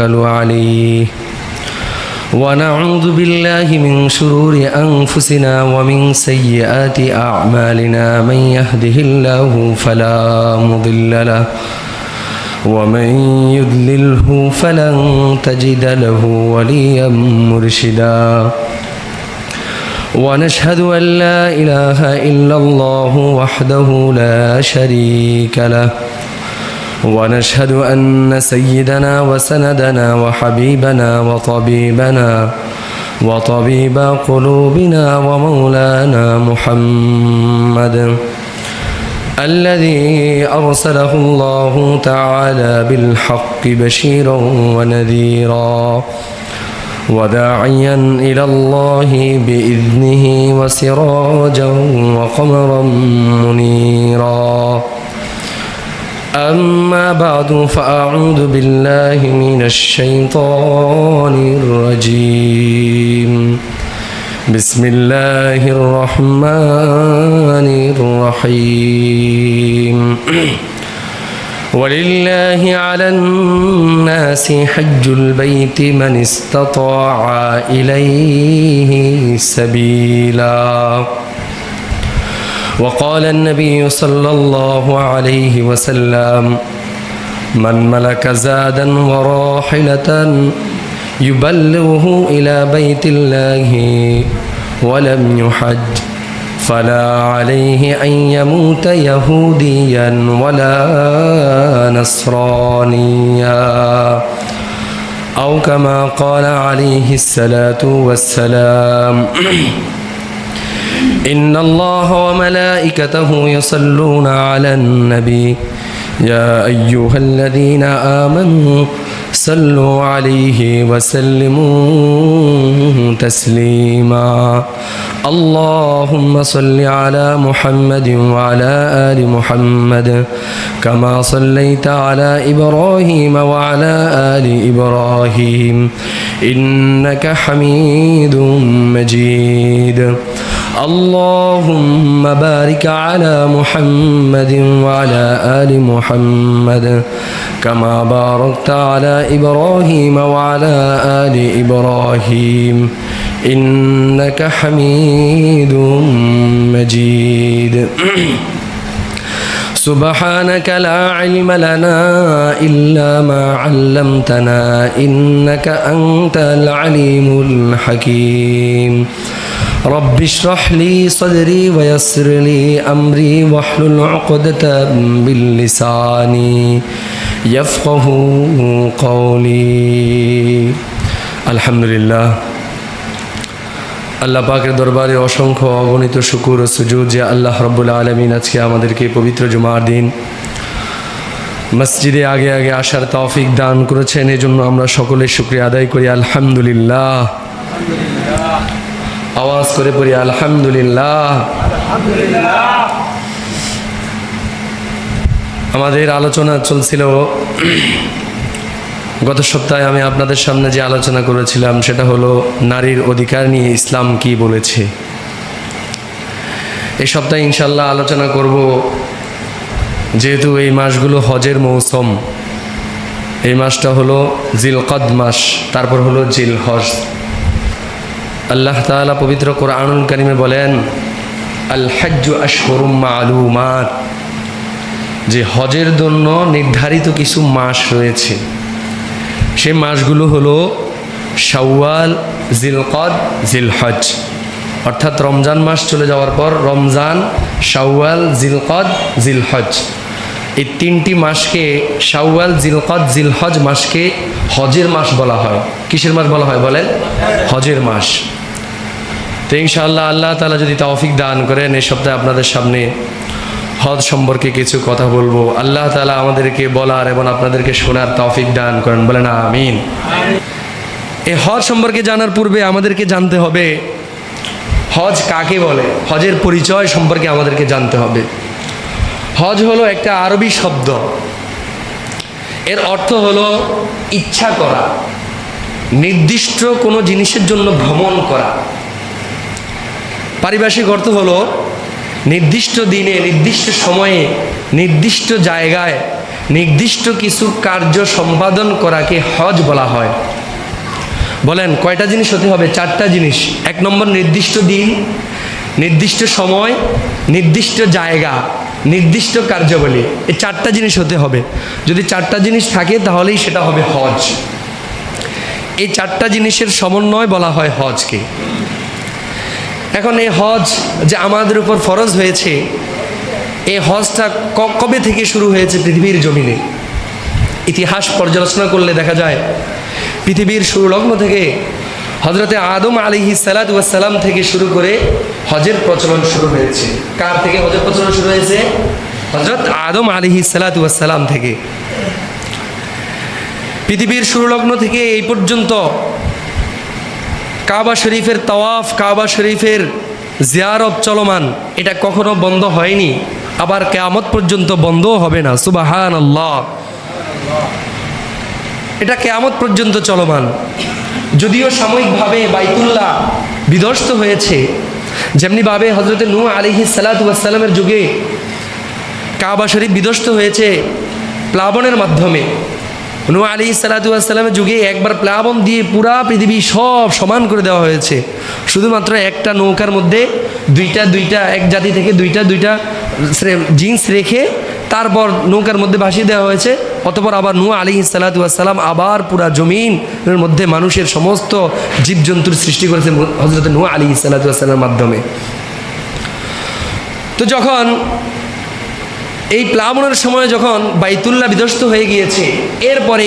نتوكل عليه ونعوذ بالله من شرور أنفسنا ومن سيئات أعمالنا من يهده الله فلا مضل له ومن يضلله فلن تجد له وليا مرشدا ونشهد أن لا إله إلا الله وحده لا شريك له ونشهد أن سيدنا وسندنا وحبيبنا وطبيب قلوبنا ومولانا محمد الذي أرسله الله تعالى بالحق بشيرا ونذيرا وداعيا إلى الله بإذنه وسراجا وقمرا منيرا أما بعد فأعوذ بالله من الشيطان الرجيم بسم الله الرحمن الرحيم ولله على الناس حج البيت من استطاع إليه سبيلا وقال النبي صلى الله عليه وسلم من ملك زادا وراحلة يبلغه إلى بيت الله ولم يحج فلا عليه أن يموت يهوديا ولا نصرانيا أو كما قال عليه الصلاة والسلام إن الله وملائكته يصلون على النبي يا أيها الذين آمنوا صلوا عليه وسلموا تسليما اللهم صل على محمد وعلى آل محمد كما صليت على إبراهيم وعلى آل إبراهيم إنك حميد مجيد اللهم بارك على محمد وعلى آل محمد كما باركت على إبراهيم وعلى آل إبراهيم إنك حميد مجيد سبحانك لا علم لنا إلا ما علمتنا إنك أنت العليم الحكيم رب اشرح لي صدري ويسر لي أمري واحلل عقدة من لساني يفقه قولي الحمد لله আল্লাহ পাকের দরবারে অসংখ্য অগণিত শুকর ও সুজুদ যে আল্লাহ রাব্বুল আলামিন আজকে আমাদেরকে পবিত্র জুমার দিন মসজিদে আগে আগে আসার তৌফিক দান করেছেন এজন্য আমরা সকলে শুকরিয়া আদায় করি আলহামদুলিল্লাহ আওয়াজ করে পড়ি আলহামদুলিল্লাহ আমাদের আলোচনা চলছিল গত সপ্তাহে আমি আপনাদের সামনে যে আলোচনা করেছিলাম সেটা হলো নারীর অধিকার নিয়ে ইসলাম কি বলেছে এই সপ্তাহে ইনশাআল্লাহ আলোচনা করব যেহেতু এই মাসগুলো হজের মৌসুম এই মাসটা হলো জিলকদ মাস তারপর হলো জিলহজ আল্লাহ তাআলা পবিত্র কোরআনুল কারীমে বলেন আল হজ্জু আশহুরুম মা'লুমাত যে হজের জন্য নির্ধারিত কিছু মাস রয়েছে সেই মাসগুলো হলো শাওয়াল জিলকদ জিলহজ অর্থাৎ রমজান মাস চলে যাওয়ার পর রমজান শাওয়াল জিলকদ জিলহজ এই তিনটি মাসকে শাওয়াল জিলকদ জিলহজ মাসকে হজের মাস বলা হয় কিসের মাস বলা হয় বলেন হজের মাস তো ইনশাআল্লাহ আল্লাহ তাআলা যদি তৌফিক দান করেন এই সপ্তাহে আপনাদের সামনে হজ সম্পর্কে কিছু কথা বলবো আল্লাহ তাআলা আমাদেরকে বলার এবং আপনাদেরকে শোনার তৌফিক দান করেন বলেন আমিন এই হজ সম্পর্কে জানার পূর্বে আমাদেরকে জানতে হবে হজ কাকে বলে হজের পরিচয় সম্পর্কে আমাদেরকে জানতে হবে হজ হলো একটা আরবি শব্দ এর অর্থ হলো ইচ্ছা করা নির্দিষ্ট কোনো জিনিসের জন্য ভ্রমণ করা পারিভাষিক অর্থ হলো নির্দিষ্ট দিনে নির্দিষ্ট সময়ে নির্দিষ্ট জায়গায় নির্দিষ্ট কিছু কার্য সম্পাদন করাকে হজ বলা হয়। বলেন কয়টা জিনিস হতে হবে? 4টা জিনিস। 1 নম্বর নির্দিষ্ট দিন, নির্দিষ্ট সময়, নির্দিষ্ট জায়গা, নির্দিষ্ট কার্যাবলী। এই 4টা জিনিস হতে হবে। যদি 4টা জিনিস থাকে তাহলেই সেটা হবে হজ। এই 4টা জিনিসের সমন্বয় বলা হয় হজকে। এখন এই হজ যে আমাদের উপর ফরজ হয়েছে, এই হজটা কবে থেকে শুরু হয়েছে পৃথিবীর জমিনে? ইতিহাস পর্যালোচনা করলে দেখা যায় পৃথিবীর শুরুলগ্ন থেকে হজরতে আদম আলাইহিস সালাতু ওয়াস সালাম থেকে শুরু করে হজের প্রচলন শুরু হয়েছে। কার থেকে হজের প্রচলন শুরু হয়েছে? হজরত আদম আলাইহিস সালাতু ওয়াস সালাম থেকে। পৃথিবীর শুরুলগ্ন থেকে এই পর্যন্ত কাবা শরীফের তাওয়াফ, কাবা শরীফের জিয়ারত চলমান, এটা কখনো বন্ধ হয়নি, আবার কিয়ামত পর্যন্ত বন্ধও হবে না। সুবহানাল্লাহ। এটা কিয়ামত পর্যন্ত চলমান। যদিও সাময়িকভাবে বাইতুল্লাহ বিধ্বস্ত হয়েছে, যেমনিভাবে হজরতে নূহ আলাইহিস সালাতু ওয়াস সালামের যুগে কাবা শরীফ বিধ্বস্ত হয়েছে প্লাবনের মাধ্যমে। নূহ আলাইহিস সালাতু ওয়াস সালামের যুগে একবার প্লাবন দিয়ে পুরা পৃথিবী সব সমান করে দেওয়া হয়েছে। শুধুমাত্র একটা নৌকার মধ্যে দুইটা এক জাতি থেকে দুইটা জিন্স রেখে তারপর নৌকার মধ্যে ভাসিয়ে দেওয়া হয়েছে। অতঃপর আবার নূহ আলাইহিস সালাতু ওয়াস সালাম আবার পুরা জমিনের মধ্যে মানুষের সমস্ত জীবজন্তুর সৃষ্টি করেছে হযরত নূহ আলাইহিস সালাতু ওয়াস সালামের মাধ্যমে। তো যখন এই প্লাবনের সময় যখন বাইতুল্লাহ বিধ্বস্ত হয়ে গিয়েছে, এরপরে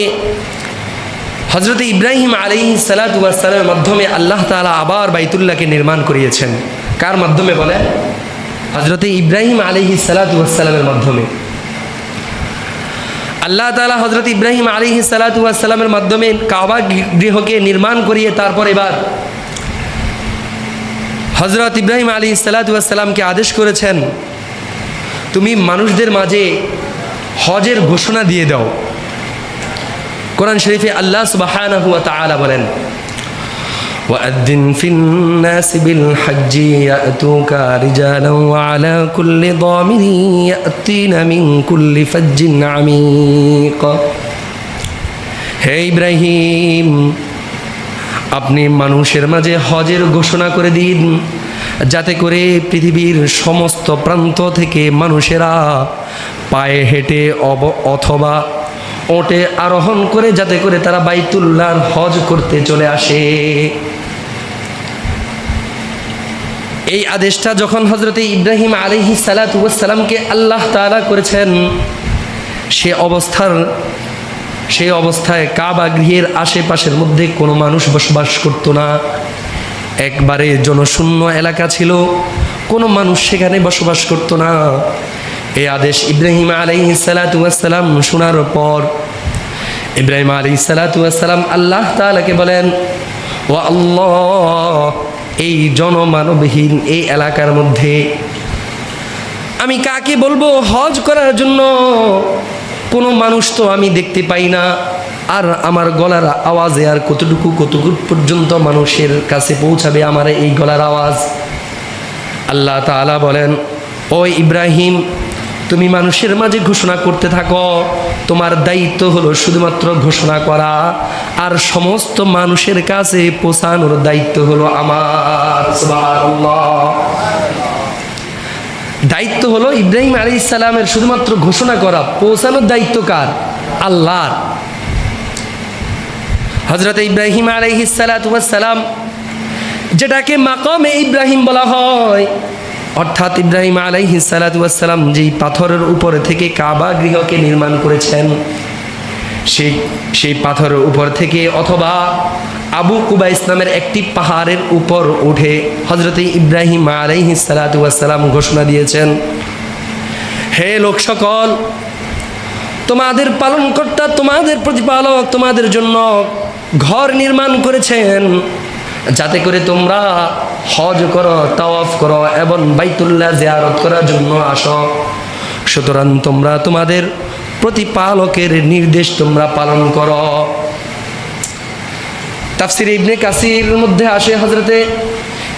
হযরত ইব্রাহিম আলাইহিস সালাতু ওয়াস সালামের মাধ্যমে আল্লাহ তাআলা আবার বাইতুল্লাহকে নির্মাণ করিয়েছেন। কার মাধ্যমে বলে? হযরত ইব্রাহিম আলাইহিস সালাতু ওয়াস সালামের মাধ্যমে। আল্লাহ তাআলা হযরত ইব্রাহিম আলাইহিস সালাতু ওয়াস সালামের মাধ্যমে কাবা গৃহকে নির্মাণ করিয়ে তারপর এবার হযরত ইব্রাহিম আলাইহিস সালাতু ওয়াস সালামকে আদেশ করেছেন, তুমি মানুষদের মাঝে হজের ঘোষণা দিয়ে দাও। কোরআন শরীফে আল্লাহ সুবহানাহু ওয়া তাআলা বলেন, ওয়াআদ্দিন ফিন-নাস বিল-হজ্জি ইয়াতুকা রিজালান ওয়া আলা কুল্লি দামিরিন ইয়াতিনা মিন কুল্লি ফাজ্জিন আমিক। হে ইব্রাহিম, আপনি মানুষের মাঝে হজের ঘোষণা করে দিন, যাতে করে পৃথিবীর সমস্ত প্রান্ত থেকে মানুষেরা পায়ে হেঁটে অথবা ওটে আরোহণ করে যাতে করে তারা বাইতুল্লাহর হজ করতে চলে আসে। এই আদেশটা যখন হযরত ইব্রাহিম আলাইহিস সালাতু ওয়াস সালামকে আল্লাহ তাআলা করেছেন, সেই অবস্থায় কাবা গৃহের আশেপাশের মধ্যে কোনো মানুষ বসবাস করতো না। একবারে জনশূন্য এলাকা ছিল, কোনো মানুষ সেখানে বসবাস করতো না। এই আদেশ ইব্রাহিম আলাইহিস সালাতু ওয়াস সালাম শোনার পর ইব্রাহিম আলাইহিস সালাতু ওয়াস সালাম আল্লাহ তাআলাকে বলেন, ও আল্লাহ, এই জনমানবহীন এই এলাকার মধ্যে আমি কাকে বলবো হজ করার জন্য? কোনো মানুষ তো আমি দেখতে পাই না। আর আমার গলার আওয়াজে আর কতটুকু পর্যন্ত মানুষের কাছে পৌঁছাবে আমার এই গলার আওয়াজ? আল্লাহ তাআলা বলেন, ও ইব্রাহিম, তুমি মানুষের মাঝে ঘোষণা করতে থাকো। তোমার দায়িত্ব হলো শুধুমাত্র ঘোষণা করা, আর সমস্ত মানুষের কাছে পৌঁছানোর দায়িত্ব হলো আমার। সুবহানাল্লাহ। দায়িত্ব হলো ইব্রাহিম আলাইহিস সালামের শুধুমাত্র ঘোষণা করা, পৌঁছানোর দায়িত্ব কার? আল্লাহর। হযরত ইব্রাহিম আলাইহিস সালাতু ওয়াস সালাম, যেটাকে মাকামে ইব্রাহিম বলা হয়, অর্থাৎ ইব্রাহিম আলাইহিস সালাতু ওয়াস সালাম যেই পাথরের উপরে থেকে কাবা গৃহকে নির্মাণ করেছেন, সেই পাথরের উপর থেকে অথবা আবু কুবাইস নামের একটি পাহাড়ের উপর উঠে হযরত ইব্রাহিম আলাইহিস সালাতু ওয়াস সালাম ঘোষণা দিয়েছেন, হে লোক সকল, তোমাদের পালনকর্তা, তোমাদের প্রতিপালক তোমাদের জন্য ঘর নির্মাণ করেছেন যাতে করে তোমরা হজ করো, তাওয়াফ করো এবং বাইতুল্লাহ জিয়ারত করার জন্য আসো। সুতরাং তোমরা তোমাদের প্রতিপালকের নির্দেশ তোমরা পালন করো। তাফসির ইবনে কাসির মধ্যে আসে, হযরতে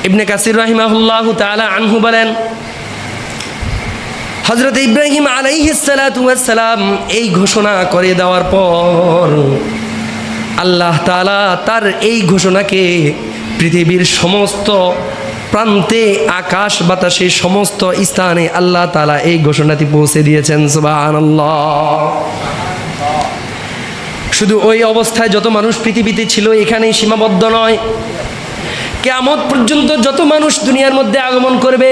ইবনে কাসির রাহিমাহুল্লাহু তাআলা আনহু বলেন, হযরত ইব্রাহিম আলাইহিস সালাতু ওয়াস সালাম এই ঘোষণা করে দেওয়ার পর আল্লাহ তাআলা তার এই ঘোষণাকে পৃথিবীর সমস্ত প্রান্তে, আকাশ বাতাসে, সমস্ত স্থানে আল্লাহ তাআলা এই ঘোষণাটি পৌঁছে দিয়েছেন। সুবহানাল্লাহ। শুধু ওই অবস্থায় যত মানুষ পৃথিবীতে ছিল এখানেই সীমাবদ্ধ নয়, কিয়ামত পর্যন্ত যত মানুষ দুনিয়ার মধ্যে আগমন করবে,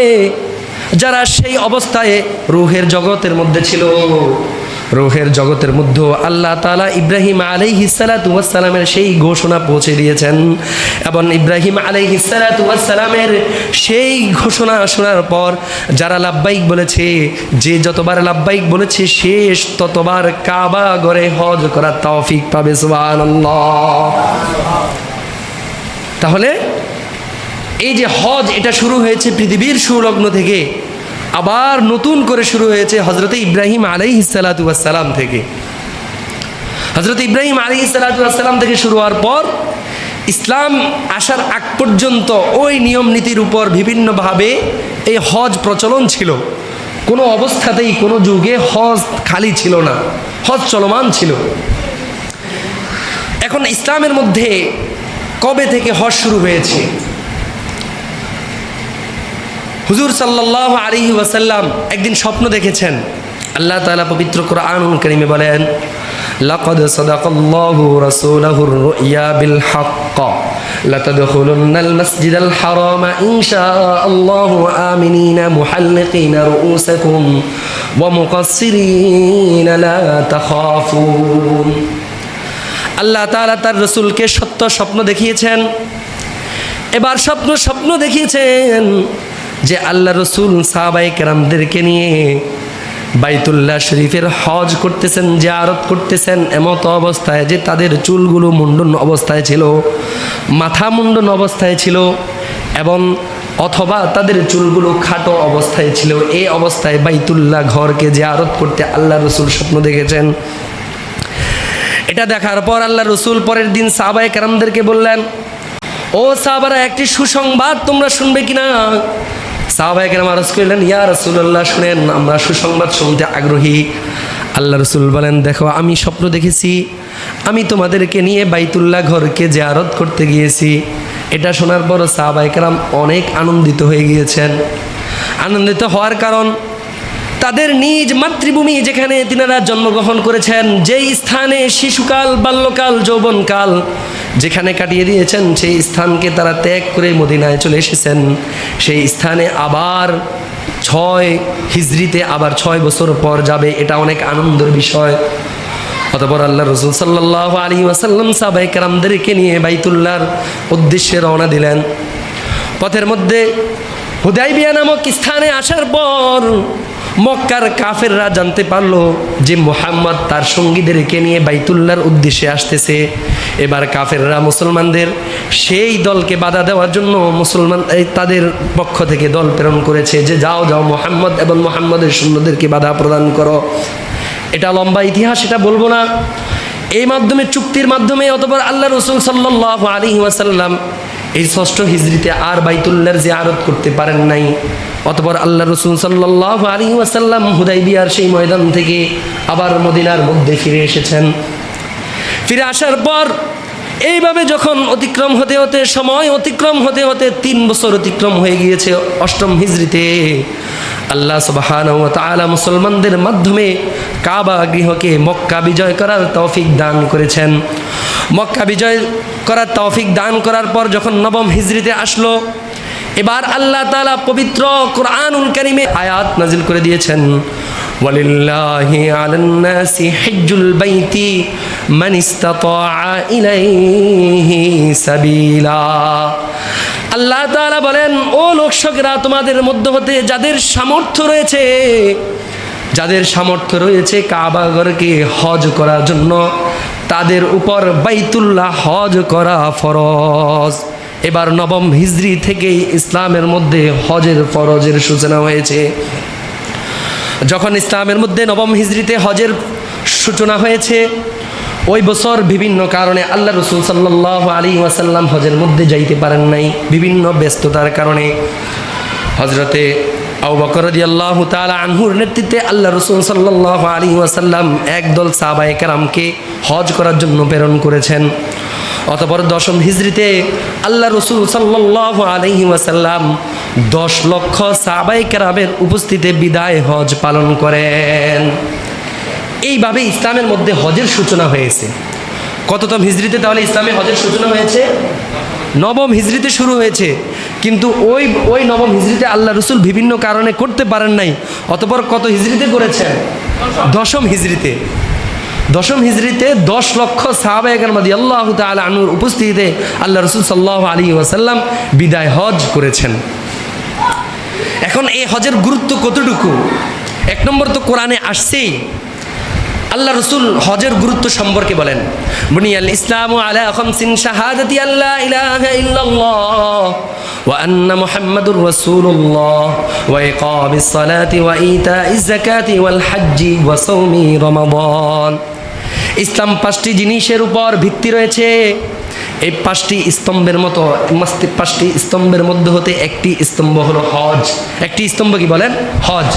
যারা সেই অবস্থায় রূহের জগতের মধ্যে ছিল, রূহের জগতের মধ্যে আল্লাহ তাআলা ইব্রাহিম আলাইহিস সালাতু ওয়াস সালামের সেই ঘোষণা পৌঁছে দিয়েছেন। এবং ইব্রাহিম আলাইহিস সালাতু ওয়াস সালামের সেই ঘোষণা শোনার পর যারা লাব্বাইক বলেছে, যে যতবার লাব্বাইক বলেছে শেষ ততবার কাবা ঘরে হজ করার তৌফিক পাবে। সুবহানাল্লাহ। তাহলে এই যে হজ, এটা শুরু হয়েছে পৃথিবীর সুলগ্ন থেকে, আবার নতুন করে শুরু হয়েছে হযরত ইব্রাহিম আলাইহিস সালাতু ওয়াস সালাম থেকে। হযরত ইব্রাহিম আলাইহিস সালাতু ওয়াস সালাম থেকে শুরু হওয়ার পর ইসলাম আসার আগ পর্যন্ত ওই নিয়ম নীতির উপর বিভিন্নভাবে এই হজ প্রচলন ছিল। কোনো অবস্থাতেই কোনো যুগে হজ খালি ছিল না, হজ চলমান ছিল। এখন ইসলামের মধ্যে কবে থেকে হজ শুরু হয়েছে? হুজুর সাল্লাল্লাহু আলাইহি ওয়াসাল্লাম একদিন স্বপ্ন দেখেছেন। আল্লাহ তাআলা পবিত্র কোরআনুল কারীমে বলেন, লাকাদ সাদাকাল্লাহু রাসূলাহুর রুইয়া বিল হক্ক লাতাদখুলুন্নাল মাসজিদাল হারামা ইনশাআল্লাহু আমিনিনা মুহাল্লিকিনা রুউসাকুম ওয়া মুকাসসিরিনা লা তাখাফুন। আল্লাহ তাআলা তার রাসূলকে সত্য স্বপ্ন দেখিয়েছেন। এবার স্বপ্ন দেখিয়েছেন যে আল্লাহ রসুল সাহাবায়ে কেরামদেরকে নিয়ে বাইতুল্লাহ শরীফের হজ করতেছেন, জিয়ারত করতেছেন, এমত অবস্থায় যে তাদের চুলগুলো মুন্ডন অবস্থায় ছিল, মাথা মুন্ডন অবস্থায় ছিল, এবং অথবা তাদের চুলগুলো খাটো অবস্থায় ছিল। এই অবস্থায় বাইতুল্লাহ ঘরকে জিয়ারত করতে আল্লাহ রসুল স্বপ্ন দেখেছেন। এটা দেখার পর আল্লাহ রসুল পরের দিন সাহাবায়ে কেরামদেরকে বললেন, ও সাহাবারা, একটি সুসংবাদ তোমরা শুনবে কিনা? সাহাবায়ে কেরাম আরজ করলেন, ইয়া রাসূলুল্লাহ, শুনেন, আমরা সুসংবাদ শুনতে আগ্রহী। আল্লাহ রসুল বলেন, দেখো, আমি স্বপ্ন দেখেছি, আমি তোমাদেরকে নিয়ে বাইতুল্লাহ ঘরকে জিয়ারত করতে গিয়েছি। এটা শোনার পর সাহাবায়ে কেরাম অনেক আনন্দিত হয়ে গিয়েছেন। আনন্দিত হওয়ার কারণ, তাদের নিজ মাতৃভূমি যেখানে তিনারা জন্মগ্রহণ করেছেন, যেই স্থানে শিশুকাল, বাল্যকাল, যৌবনকাল যেখানে কাটিয়ে দিয়েছেন, সেই স্থানকে তারা ত্যাগ করে মদিনায় চলে এসেছেন। সেই স্থানে আবার 6 হিজরিতে আবার 6 বছর পর যাবে। এটা অনেক আনন্দের বিষয়। অতঃপর আল্লাহ রাসূল সাল্লাল্লাহু আলাইহি ওয়াসাল্লাম সাহাবায়ে কেরামদেরকে নিয়ে বাইতুল্লাহর উদ্দেশ্যে রওনা দিলেন। পথের মধ্যে হুদাইবিয়া নামক স্থানে আসার পর মক্কার কাফেররা জানতে পারলো যে মুহাম্মদ তার সঙ্গীদেরকে নিয়ে বাইতুল্লাহর উদ্দেশ্যে আসতেছে। এবার কাফেররা মুসলমানদের সেই দলকে বাধা দেওয়ার জন্য তাদের পক্ষ থেকে দল প্রেরণ করেছে যে যাও মুহাম্মদ এবং মুহাম্মদের সৈন্যদেরকে বাধা প্রদান করো। এটা লম্বা ইতিহাস, এটা বলবো না। এই মাধ্যমে, চুক্তির মাধ্যমে, অতঃপর আল্লাহ রাসূল সাল্লাল্লাহু আলাইহি ওয়াসাল্লাম এই 6 হিজরিতে আর বাইতুল্লাহর জিয়ারত করতে পারেন নাই। অতঃপর আল্লাহ রাসূল সাল্লাল্লাহু আলাইহি ওয়াসাল্লাম হুদাইবিয়ার সেই ময়দান থেকে আবার মদিনার মধ্যে ফিরে এসেছেন। ফিরে আসার পর এইভাবে যখন অতিক্রম হতে হতে, সময় অতিক্রম হতে হতে 3 বছর অতিক্রম হয়ে গিয়েছে, 8ম হিজরিতে আল্লাহ সুবহানাহু ওয়া তাআলা মুসলমানদের মাধ্যমে কাবা গৃহকে মক্কা বিজয় করার তৌফিক দান করেছেন। মক্কা বিজয় করার তৌফিক দান করার পর যখন 9ম হিজরিতে আসলো, এবার আল্লাহ তাআলা পবিত্র কোরআনুল কারীমে আয়াত নাজিল করে দিয়েছেন, ওয়ালিল্লাহি আলান নাসি হিজ্জুল বাইতি মান ইসতাতাআ ইলাইহি সাবিলা। আল্লাহ তাআলা বলেন, ও লোকসকেরা, তোমাদের মধ্য হতে যাদের সামর্থ্য রয়েছে কাবা ঘরকে হজ করার জন্য, তাদের উপর বাইতুল্লাহ হজ করা ফরজ। এবার 9ম হিজরি থেকেই ইসলামের মধ্যে হজের ফরজের সূচনা হয়েছে। যখন ইসলামের মধ্যে 9ম হিজরিতে হজের সূচনা হয়েছে, ওই বছর বিভিন্ন কারণে আল্লাহ রাসূল সাল্লাল্লাহু আলাইহি ওয়াসাল্লাম হজের মধ্যে যাইতে পারেন নাই, বিভিন্ন ব্যস্ততার কারণে। হযরতে আবু বকর রাদিয়াল্লাহু তাআলা আনহুর নেতৃত্বে আল্লাহ রাসূল সাল্লাল্লাহু আলাইহি ওয়াসাল্লাম একদল সাহাবায়ে কেরামকে হজ করার জন্য প্রেরণ করেছেন। অতঃপর 10ম হিজরিতে আল্লাহ রাসূল সাল্লাল্লাহু আলাইহি ওয়াসাল্লাম 10 লক্ষ সাহাবায়ে কেরামের উপস্থিতিতে বিদায় হজ পালন করেন। এইভাবে ইসলামের মধ্যে হজের সূচনা হয়েছে। কততম হিজরিতে তাহলে ইসলামে হজের সূচনা হয়েছে? 9ম হিজরিতে শুরু হয়েছে। কিন্তু ওই 9ম হিজরিতে আল্লাহ রসুল বিভিন্ন কারণে করতে পারেন নাই। অতঃপর কত হিজরিতে করেছেন? 10ম হিজরিতে। 10ম হিজরিতে 10 লক্ষ সাহাবায়ে কেরাম রাদিয়াল্লাহু তাআলা আনহুর উপস্থিতিতে আল্লাহ রসুল সাল্লাল্লাহু আলাইহি ওয়াসাল্লাম বিদায় হজ করেছেন। এখন এই হজের গুরুত্ব কতটুকু? 1 নম্বর তো কোরআনে আসছেই। আল্লাহ রসুল হজের গুরুত্ব সম্পর্কে বলেন, বুনিয়াল ইসলামু আলা খামসিন শাহাদাতি আল্লা ইলাহা ইল্লাল্লাহ ওয়া আন্না মুহাম্মাদুর রাসূলুল্লাহ ওয়া ইকামিস সালাতি ওয়া ইতাইজ যাকাতি ওয়াল হজ্জি ওয়া সাওমি রমাদান। ইসলাম 5টি জিনিসের উপর ভিত্তি রয়েছে। এই 5টি স্তম্ভের মতো 5টি স্তম্ভের মধ্যে হতে একটি স্তম্ভ হলো হজ। একটি স্তম্ভ কি বলেন? হজ।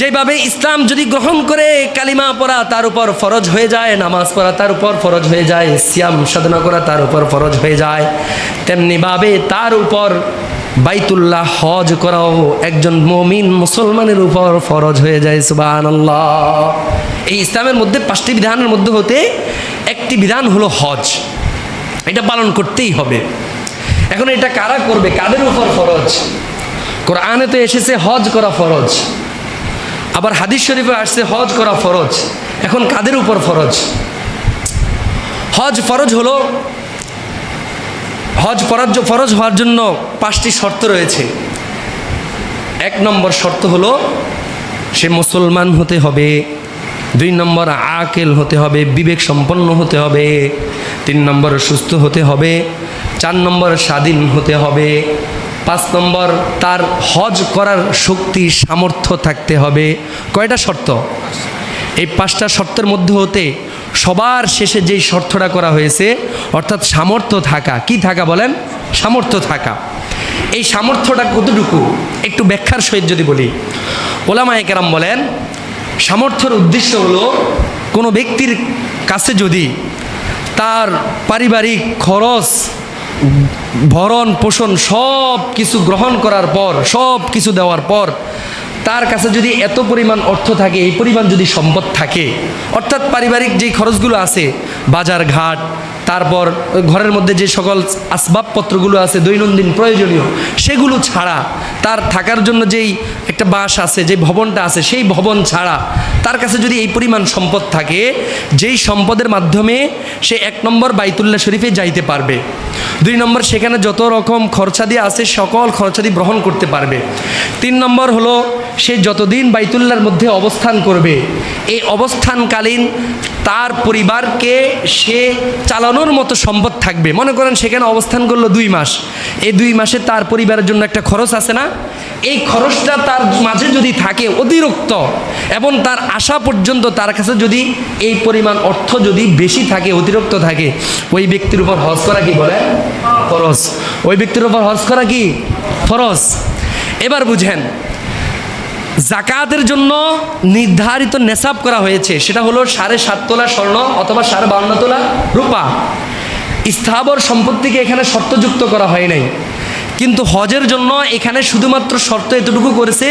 যেভাবে ইসলাম যদি গ্রহণ করে কালিমা পড়া তার উপর ফরজ হয়ে যায়, নামাজ পড়া তার উপর ফরজ হয়ে যায়, সিয়াম সাধনা করা তার উপর ফরজ হয়ে যায়, তেমনিভাবে তার উপর বাইতুল্লাহ হজ করাও একজন মুমিন মুসলমানের উপর ফরজ হয়ে যায়। সুবহানাল্লাহ। এই ইসলামের মধ্যে 5টি বিধানের মধ্যে হতে একটি বিধান হলো হজ। এটা পালন করতেই হবে। এখন এটা কারা করবে? কাদের উপর ফরজ? কোরআনে তো এসেছে হজ করা ফরজ, আবার হাদিস শরীফে আসছে হজ করা ফরজ। এখন কাদের উপর ফরজ? হজ ফরজ হলো, হজ ফরজ হওয়ার জন্য 5টি শর্ত রয়েছে। 1 নম্বর শর্ত হলো সে মুসলমান হতে হবে। 2 নম্বর আকেল হতে হবে, বিবেক সম্পন্ন হতে হবে। 3 নম্বর সুস্থ হতে হবে। 4 নম্বর স্বাধীন হতে হবে। 5 নম্বর তার হজ করার শক্তি সামর্থ্য থাকতে হবে। কয়টা শর্ত? এই 5টা শর্তের মধ্যে হতে সবার শেষে যেই শর্তটা করা হয়েছে, অর্থাৎ সামর্থ্য থাকা। কি থাকা বলেন? সামর্থ্য থাকা। এই সামর্থ্যটা কতটুকু একটু ব্যাখ্যার সহিত যদি বলি, ওলামায়ে কেরাম বলেন সামর্থ্যের উদ্দেশ্য হলো কোনো ব্যক্তির কাছে যদি তার পারিবারিক খরচ, ভরণ পোষণ সব কিছু গ্রহণ করার পর, সব কিছু দেওয়ার পর তার কাছে যদি এত পরিমাণ অর্থ থাকে, এই পরিমাণ যদি সম্পদ থাকে, অর্থাৎ পারিবারিক যেই খরচগুলো আছে, বাজার ঘাট, তারপর ঘরের মধ্যে যে সকল আসবাবপত্রগুলো আছে দৈনন্দিন প্রয়োজনীয়, সেগুলো ছাড়া তার থাকার জন্য যেই একটা বাস আছে, যে ভবনটা আছে, সেই ভবন ছাড়া তার কাছে যদি এই পরিমাণ সম্পদ থাকে, যেই সম্পদের মাধ্যমে সে 1 নম্বর বাইতুল্লাহ শরীফে যাইতে পারবে, 2 নম্বর সেখানে যত রকম খরচাদি আছে সকল খরচাদি গ্রহণ করতে পারবে, 3 নম্বর হলো সে যতদিন বাইতুল্লাহর মধ্যে অবস্থান করবে, এই অবস্থানকালীন তার পরিবারকে সে চালানোর মতো সম্পদ থাকবে। মনে করেন সেখানে অবস্থান করলো 2 মাস, এই 2 মাসে তার পরিবারের জন্য একটা খরচ আছে না, এই খরচটা তার মাঝে যদি থাকে অতিরিক্ত এবং তার আসা পর্যন্ত তার কাছে যদি এই পরিমাণ অর্থ যদি বেশি থাকে, অতিরিক্ত থাকে, ওই ব্যক্তির উপর হজ করা কি বলে? ফরজ। ওই ব্যক্তির উপর হজ করা কি? ফরজ। এবার বুঝেন, জাকাতের জন্য নির্ধারিত নেসাব করা হয়েছে, সেটা হলো 7.5 তোলা স্বর্ণ অথবা 52 তোলা রূপা। স্থাবর সম্পত্তিকে এখানে শর্তযুক্ত করা হয় নাই, কিন্তু হজের জন্য এখানে শুধুমাত্র শর্ত এতটুকু করেছে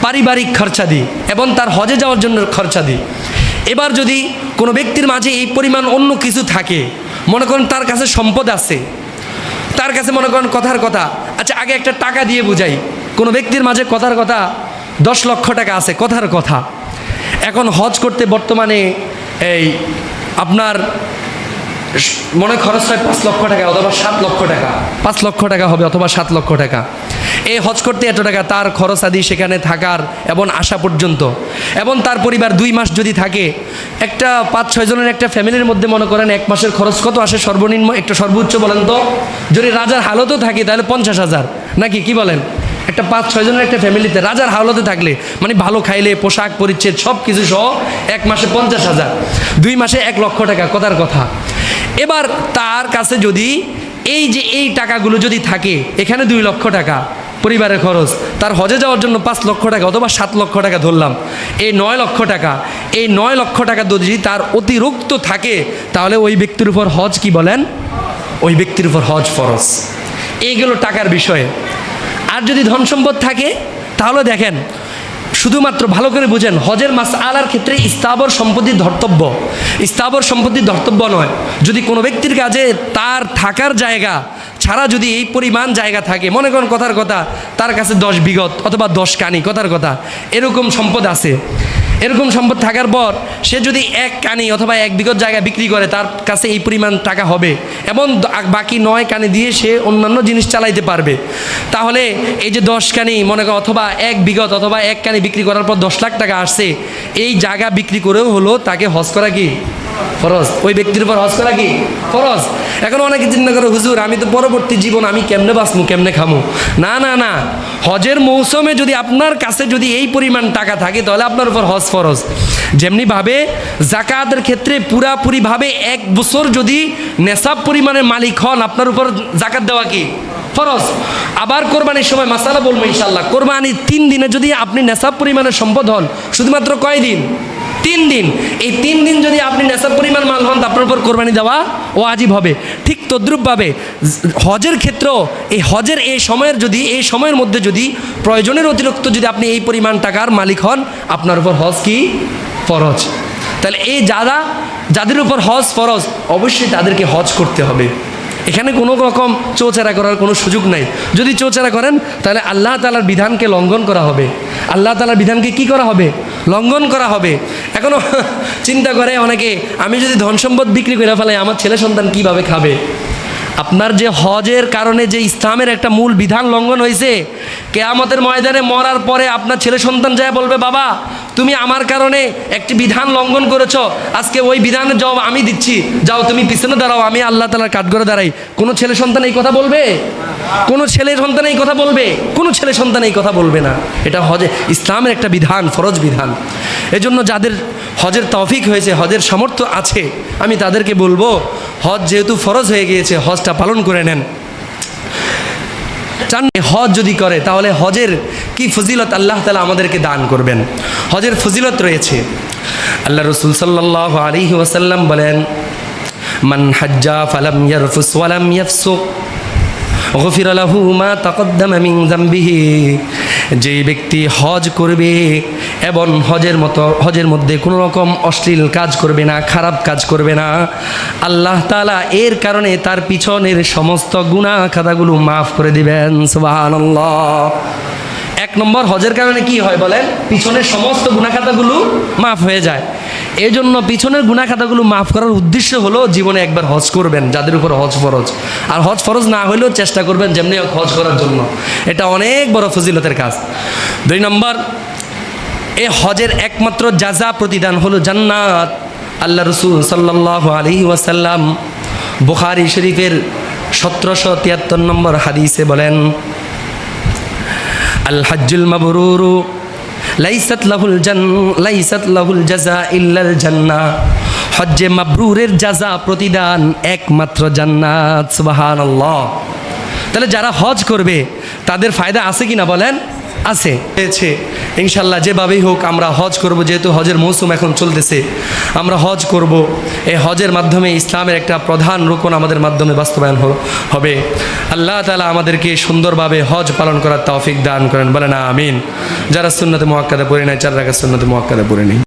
পারিবারিক খরচাদি এবং তার হজে যাওয়ার জন্য খরচাদি। এবার যদি কোনো ব্যক্তির মাঝে এই পরিমাণ অন্য কিছু থাকে, মনে করেন তার কাছে সম্পদ আছে, তার কাছে মনে করেন কথার কথা, আচ্ছা আগে একটা টাকা দিয়ে বুঝাই, কোনো ব্যক্তির মাঝে কথার কথা 10 লক্ষ টাকা আছে, কথার কথা। এখন হজ করতে বর্তমানে এই আপনার মনে খরচ হয় 5 লক্ষ টাকা অথবা 7 লক্ষ টাকা, 5 লক্ষ টাকা হবে অথবা 7 লক্ষ টাকা। এই হজ করতে এত টাকা তার খরচ আদি, সেখানে থাকার এবং আসা পর্যন্ত, এবং তার পরিবার 2 মাস যদি থাকে, একটা 5-6 জনের একটা ফ্যামিলির মধ্যে মনে করেন 1 মাসের খরচ কত আসে সর্বনিম্ন, একটা সর্বোচ্চ বলেন তো? যদি রাজার হালতও থাকে তাহলে 50,000, নাকি কি বলেন? একটা 5-6 জনের একটা ফ্যামিলিতে রাজার হাওলাতে থাকলে, মানে ভালো খাইলে, পোশাক পরিচ্ছেদ সব কিছু সহ 1 মাসে 50,000, 2 মাসে 1 লক্ষ টাকা, কথার কথা। এবার তার কাছে যদি এই যে এই টাকাগুলো যদি থাকে, এখানে 2 লক্ষ টাকা, পরিবারের খরচ, তার হজে যাওয়ার জন্য 5 লক্ষ টাকা অথবা 7 লক্ষ টাকা ধরলাম, এই 9 লক্ষ টাকা, এই 9 লক্ষ টাকা যদি তার অতিরিক্ত থাকে তাহলে ওই ব্যক্তির উপর হজ কি বলেন, ওই ব্যক্তির উপর হজ ফরজ। এইগুলো টাকার বিষয়ে। আর যদি ধন সম্পদ থাকে তাহলে দেখেন, শুধুমাত্র ভালো করে বুঝেন, হজের মাসআলার ক্ষেত্রে স্থাবর সম্পত্তির ধর্তব্য, স্থাবর সম্পত্তির ধর্তব্য নয়। যদি কোনো ব্যক্তির কাছে তার থাকার জায়গা ছাড়া যদি এই পরিমাণ জায়গা থাকে, মনে করেন কথার কথা তার কাছে 10 বিঘত অথবা 10 কানি, কথার কথা এরকম সম্পদ আছে, এরকম সম্পদ থাকার পর সে যদি 1 কানি অথবা 1 বিঘত জায়গা বিক্রি করে তার কাছে এই পরিমাণ টাকা হবে এবং বাকি 9 কানি দিয়ে সে অন্যান্য জিনিস চালাইতে পারবে। তাহলে এই যে 10 কানি মনে করেন অথবা 1 বিঘত অথবা 1 কানি বিক্রি করার পর 10 লাখ টাকা আসছে, এই জায়গা বিক্রি করেও হলো তাকে হজ করা কি ফরজ, ওই ব্যক্তির উপর হজ করা কি ফরজ। এখন অনেকে চিন্তা করে, হুজুর আমি তো পরবর্তী জীবন আমি কেমনে বাঁচমু, কেমনে খামু। না না না, হজের মৌসুমে যদি আপনার কাছে যদি এই পরিমাণ টাকা থাকে তাহলে আপনার উপর হজ ফরজ। যেমনিভাবে জাকাতের ক্ষেত্রে পুরাপুরিভাবে 1 বছর যদি নেশাব পরিমাণের মালিক হন আপনার উপর জাকাত দেওয়া কি ফরজ। আবার কোরবানির সময় মাসালা বলবো ইনশাল্লাহ, কোরবানির 3 দিনে যদি আপনি নেশাব পরিমাণের সম্পদ হন, শুধুমাত্র কয় দিন, 3 দিন, এই 3 দিন যদি আপনি নেশাব পরিমাণ মাল হন আপনার উপর কোরবানি দেওয়া ওয়াজিব হবে। ঠিক তদ্রূপভাবে হজের ক্ষেত্রেও এই হজের এই সময়ের মধ্যে যদি প্রয়োজনের অতিরিক্ত যদি আপনি এই পরিমাণ টাকার মালিক হন আপনার উপর হজ কি ফরজ। তাহলে এই যাদের উপর হজ ফরজ অবশ্যই তাদেরকে হজ করতে হবে। এখানে কোনো রকম চৌচারা করার কোনো সুযোগ নাই। যদি চৌচারা করেন তাহলে আল্লাহ তাআলার বিধানকে লঙ্ঘন করা হবে, আল্লাহ তাআলার বিধানকে কি করা হবে, লঙ্ঘন করা হবে। এখনও চিন্তা করে অনেকে, আমি যদি ধন সম্পদ বিক্রি করে ফেলাই আমার ছেলে সন্তান কিভাবে খাবে। আপনার যে হজের কারণে যে ইসলামের একটা মূল বিধান লঙ্ঘন হয়েছে, কিয়ামতের ময়দানে মরার পরে আপনার ছেলে সন্তান যায় বলবে, বাবা তুমি আমার কারণে একটি বিধান লঙ্ঘন করেছো, আজকে ওই বিধানের জবাব আমি দিচ্ছি, যাও তুমি পিছনে দাঁড়াও, আমি আল্লাহ তাআলার কাঠগড়ে দাঁড়াই। কোনো ছেলে সন্তান এই কথা বলবে? কোনো ছেলে সন্তান এই কথা বলবে? কোনো ছেলে সন্তান এই কথা বলবে না। এটা হজে ইসলামের একটা বিধান, ফরজ বিধান। এজন্য যাদের হজের তৌফিক হয়েছে, হজের সামর্থ্য আছে, আমি তাদেরকে বলবো হজ যেহেতু ফরজ হয়ে গিয়েছে হজটা পালন করে নেন। চান হজ যদি করে তাহলে হজের কি ফজিলত আল্লাহ তাআলা আমাদেরকে দান করবেন। হজের ফজিলত রয়েছে। আল্লাহ রাসূল সাল্লাল্লাহু আলাইহি ওয়াসাল্লাম বলেন, মান হাজ্জা ফালাম ইয়ারফুস ওয়ালাম ইয়াফসুক গফিরা লাহু মা তাকদ্দামা মিন যামবিহি। যেই ব্যক্তি হজ করবে এবং হজের মধ্যে কোনো রকম অশ্লীল কাজ করবে না, খারাপ কাজ করবে না, আল্লাহ তাআলা এর কারণে তার পিছনের সমস্ত গুনাহ খাতাগুলো মাফ করে দিবেন। সুবহানাল্লাহ। 1 নম্বর হজের কারণে কি হয় বলেন, পিছনের সমস্ত গুনাহ খাতাগুলো মাফ হয়ে যায়। এই জন্য পিছনের গুনাহ খাতাগুলো মাফ করার উদ্দেশ্য হলো জীবনে একবার হজ করবেন যাদের উপর হজ ফরজ। আর হজ ফরজ না হলেও চেষ্টা করবেন যেমনি হজ করার জন্য, এটা অনেক বড় ফজিলতের কাজ। 2 নম্বর, এই হজের একমাত্র জাযা প্রতিদান হলো জান্নাত। আল্লাহ রাসূল সাল্লাল্লাহু আলাইহি ওয়াসাল্লাম বুখারী শরীফের 1773 নম্বর হাদিসে বলেন, আল হজ্জুল মাবরুরু লাইসাত লাহুল জাযা ইল্লাল জান্নাহ। হজ্জে মাবরুরের জাযা প্রতিদান একমাত্র জান্নাত। সুবহানাল্লাহ। তাহলে যারা হজ করবে তাদের ফায়দা আছে কিনা বলেন? আছে। ইনশাল্লাহ যেভাবেই হোক আমরা হজ করব, যেহেতু হজের মৌসুম এখন চলতেছে, আমরা হজ করব। এই হজের মাধ্যমে ইসলামের একটা প্রধান রুকন আমাদের মাধ্যমে বাস্তবায়ন হবে। আল্লাহ তাআলা আমাদেরকে সুন্দরভাবে হজ পালন করার তৌফিক দান করেন, বলেন আমিন। যারা সুন্নতে মুআক্কাদা পড়ে নাই 4 রাকাত সুন্নতে মুআক্কাদা পড়ে নেই।